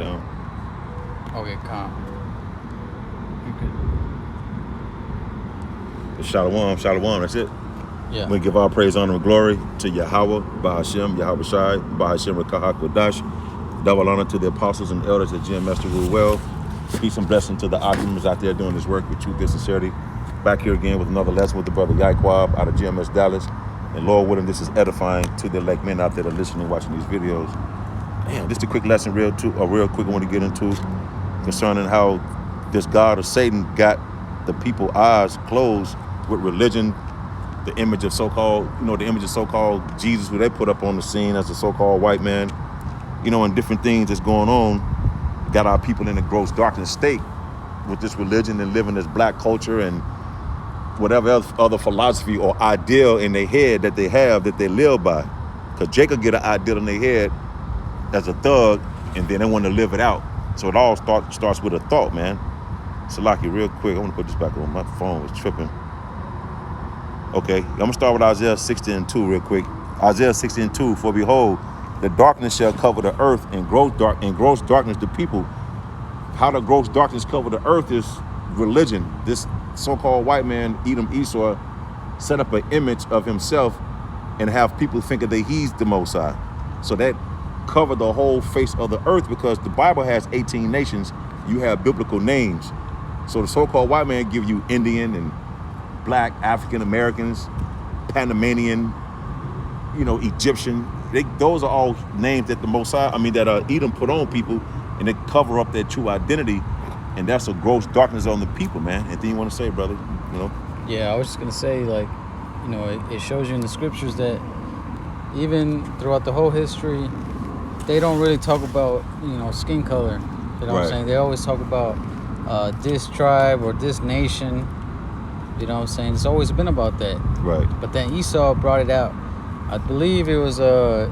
down. Okay, calm. Shalom, shalom, that's it. Yeah. We give our praise, honor, and glory to Yahawah, Bahashem, YAHAWASHI, Bahashem, Rekahak, Wadash. Double honor to the apostles and elders at GM Master Rule Well. Peace and blessing to the occupants out there doing this work with truth and sincerity. Back here again with another lesson with the brother YAHAWAH out of GMS Dallas. And Lord willing, this is edifying to the elect men out there that are listening, watching these videos. Damn, just a quick lesson, real quick I want to get into concerning how this God of Satan got the people's eyes closed with religion, the image of so-called, the image of so-called Jesus, who they put up on the scene as a so-called white man, and different things that's going on, got our people in a gross darkness state with this religion and living this black culture and whatever else other philosophy or ideal in their head that they have that they live by. Because Jacob get an ideal in their head as a thug, and then they want to live it out. So it all starts with a thought, man. Salaki, real quick, I want to put this back on. My phone was tripping. Okay, I'm going to start with Isaiah 60:2 real quick. Isaiah 60:2, for behold, the darkness shall cover the earth, and gross darkness the people. How the gross darkness cover the earth is religion. This so-called white man, Edom Esau, set up an image of himself and have people thinking that he's the Most High. So that covered the whole face of the earth, because the Bible has 18 nations. You have biblical names. So the so-called white man give you Indian and black, African Americans, Panamanian, Egyptian. Those are all names that the Most High, that Edom put on people, and they cover up their true identity, and that's a gross darkness on the people, man. Anything you want to say, brother? Yeah, I was just gonna say, it shows you in the scriptures that even throughout the whole history, they don't really talk about skin color. You know what I'm saying? They always talk about this tribe or this nation. You know what I'm saying? It's always been about that. Right. But then Esau brought it out. I believe it was the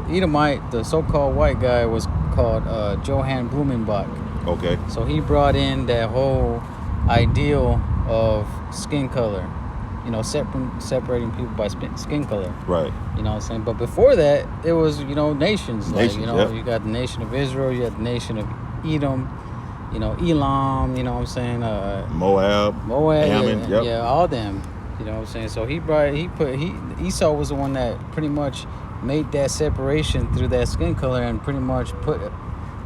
Edomite, the so-called white guy, was called Johann Blumenbach. Okay. So he brought in that whole ideal of skin color, separating people by skin color. Right. You know what I'm saying? But before that, it was, nations. You got the nation of Israel, you had the nation of Edom, Elam, you know what I'm saying? Moab, Ammon, yep. Yeah, all them. You know what I'm saying? So Esau was the one that pretty much made that separation through that skin color, and pretty much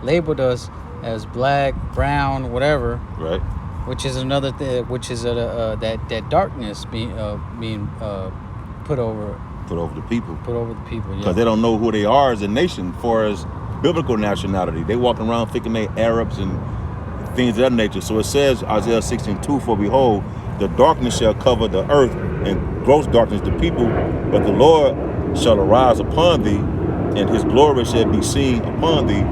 labeled us as black, brown, whatever. Right. Which is another thing, which is that darkness being put over the people. Put over the people, yeah. Because they don't know who they are as a nation, for as biblical nationality. They walking around thinking they Arabs and things of that nature. So it says, Isaiah 16:2, for behold, the darkness shall cover the earth, and gross darkness the people, but the Lord shall arise upon thee, and his glory shall be seen upon thee.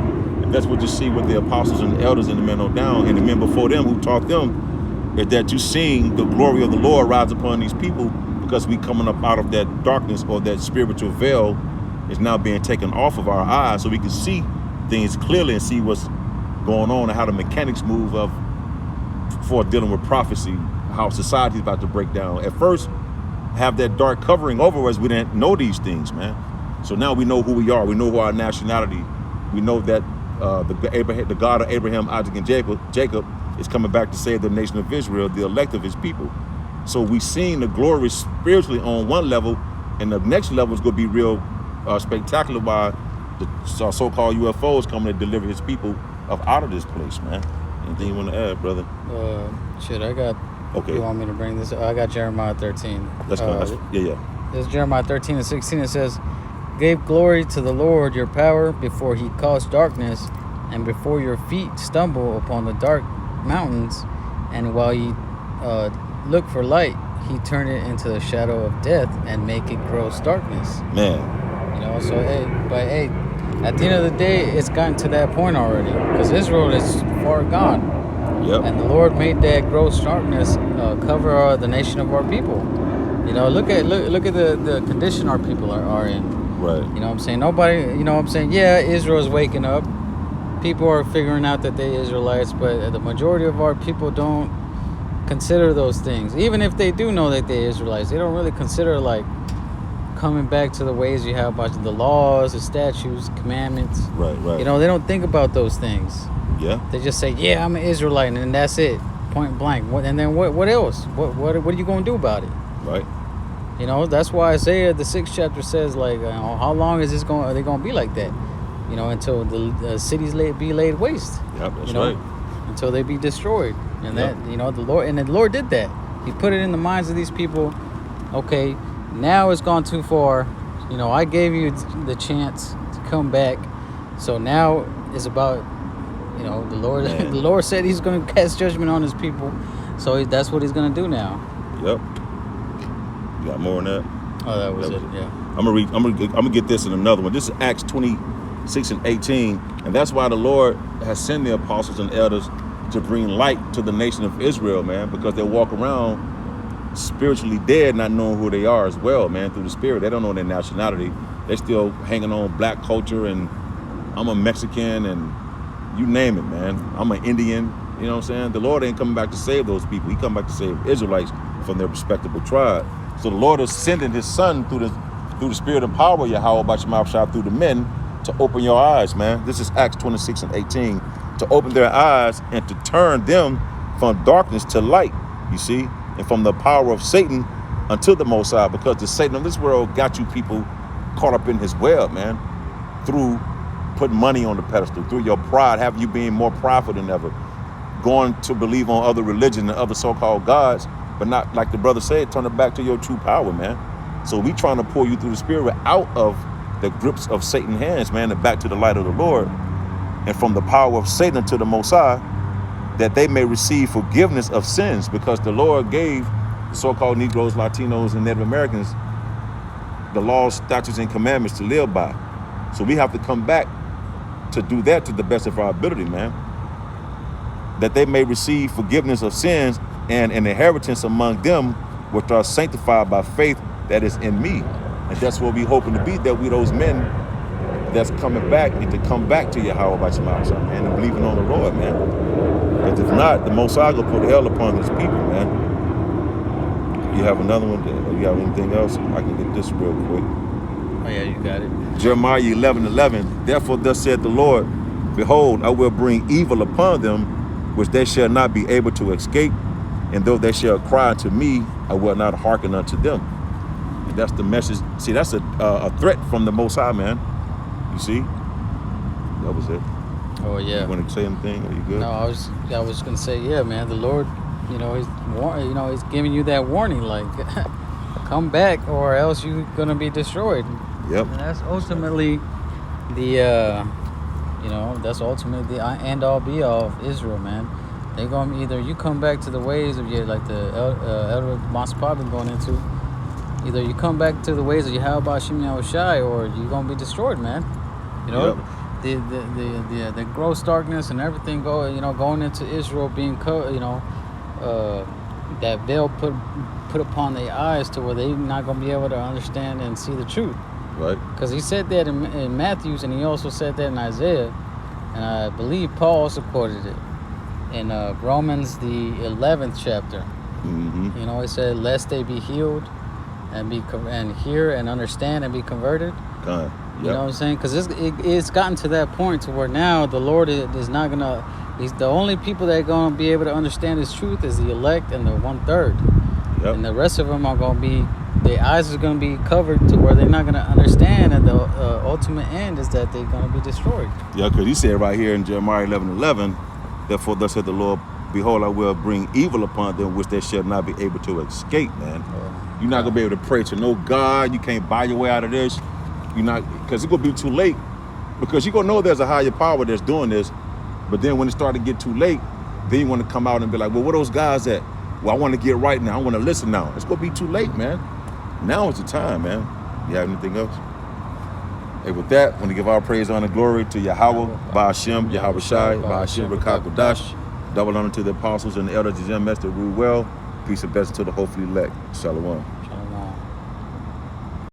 And that's what you see with the apostles and the elders and the men on down, and the men before them who taught them, is that you seeing the glory of the Lord rise upon these people, because we coming up out of that darkness, or that spiritual veil is now being taken off of our eyes, so we can see things clearly and see what's going on and how the mechanics move for dealing with prophecy, how society's about to break down. At first, have that dark covering over us, we didn't know these things, man. So now we know who we are. We know who our nationality. We know that the God of Abraham, Isaac, and Jacob is coming back to save the nation of Israel, the elect of his people. So we seen the glory spiritually on one level, and the next level is going to be real spectacular by the so-called UFOs coming to deliver his people out of this place, man. Anything you want to add, brother? I got... Okay. You want me to bring this up? I got Jeremiah 13. Let's go. Yeah. This is Jeremiah 13:16. It says, "Give glory to the Lord your power before he caused darkness, and before your feet stumble upon the dark mountains. And while ye look for light, he turned it into the shadow of death and make it gross darkness." Man. So at the end of the day, it's gotten to that point already, because Israel is far gone. Yep. And the Lord made that gross darkness cover the nation of our people. Look at the condition our people are in. Right. You know what I'm saying? Nobody, yeah, Israel is waking up. People are figuring out that they Israelites, but the majority of our people don't consider those things. Even if they do know that they're Israelites, they don't really consider coming back to the ways you have about the laws, the statutes, commandments. Right. You know, they don't think about those things. Yeah. They just say, "Yeah, I'm an Israelite," and that's it, point blank. And then what else? What are you going to do about it? Right. You know, that's why Isaiah, the 6th chapter says, like, how long is this going? Are they going to be like that? You know, until the cities be laid waste. Yep, that's you know, right. Until they be destroyed, and Yep. that, you know, the Lord did that. He put it in the minds of these people. Okay, now it's gone too far. You know, I gave you the chance to come back, so now it's about, you know, the Lord. Man. The Lord said He's going to cast judgment on His people, so that's what He's going to do now. Yep. You got more on that? Oh, that was it. Yeah. I'm gonna get this in another one. This is Acts 26 and 18, and that's why the Lord has sent the apostles and elders to bring light to the nation of Israel, man, because they walk around spiritually dead, not knowing who they are as well, man, through the spirit. They don't know their nationality. They're still hanging on black culture, and I'm a Mexican, and you name it, man. I'm an Indian. You know what I'm saying? The Lord ain't coming back to save those people. He come back to save Israelites from their respectable tribe. So the Lord is sending His Son through the spirit and power of YAHAWASHI through the men to open your eyes, man. This is Acts 26 and 18. To open their eyes and to turn them from darkness to light, you see, and from the power of Satan unto the Most High, because the Satan of this world got you people caught up in his web, man, through putting money on the pedestal, through your pride, having you being more prideful than ever, going to believe on other religion and other so-called gods, but not, like the brother said, turn it back to your true power, man. So we trying to pull you through the spirit out of the grips of Satan's hands, man, and back to the light of the Lord, and from the power of Satan to the Most High, that they may receive forgiveness of sins, because the Lord gave the so-called Negroes, Latinos, and Native Americans the laws, statutes, and commandments to live by. So we have to come back to do that to the best of our ability, man, that they may receive forgiveness of sins and an inheritance among them which are sanctified by faith that is in me. And that's what we hoping to be, that we those men that's coming back need to come back to YAHAWASHI, man, and believing on the Lord, man. Because if not, the Most High will put hell upon His people, man. You have another one? Or you have anything else? I can get this real quick. Oh yeah, you got it. Jeremiah 11:11. Therefore thus said the Lord, behold, I will bring evil upon them, which they shall not be able to escape. And though they shall cry unto me, I will not hearken unto them. And that's the message. See, that's a threat from the Most High, man. You see? That was it. Oh yeah. You want to say anything? Are you good? No, I was gonna say, yeah, man. The Lord, you know, He's giving you that warning, like, come back, or else you're gonna be destroyed. Yep. And that's ultimately the, that's ultimately the end all be all of Israel, man. They're gonna either you come back to the ways of like the Elder Maspa been going into. Either you come back to the ways of YAHAWASHI, or you're gonna be destroyed, man. You know, yep. the gross darkness and everything going into Israel being that veil put upon their eyes to where they're not gonna be able to understand and see the truth. Right. Because He said that in Matthews, and He also said that in Isaiah, and I believe Paul also quoted it in Romans the 11th chapter. Mm-hmm. You know, He said, "Lest they be healed and hear and understand and be converted." Yep. You know what I'm saying? Because it's gotten to that point to where now the Lord is not gonna. He's the only people that are gonna be able to understand His truth is the elect and the 1/3, Yep. and the rest of them are gonna be. Their eyes are gonna be covered to where they're not gonna understand, and the ultimate end is that they're gonna be destroyed. Yeah, because He said right here in Jeremiah 11:11, therefore thus said the Lord, behold, I will bring evil upon them, which they shall not be able to escape, man. You're not gonna be able to pray to no God. You can't buy your way out of this. You're not, because it's gonna be too late. Because you're gonna know there's a higher power that's doing this, but then when it started to get too late, then you want to come out and be like, well, where those guys at? Well, I want to get right now. I want to listen now. It's gonna be too late, man. Now is the time, man. You have anything else? Hey, with that, I want to give our praise, honor, glory to Yahawah, Ba'ashem, YAHAWASHI, Ba'ashem, Rakakwadash. Double honor to the apostles and the elders, the Master rule well. Peace and blessing to the hopefully elect. Shalom.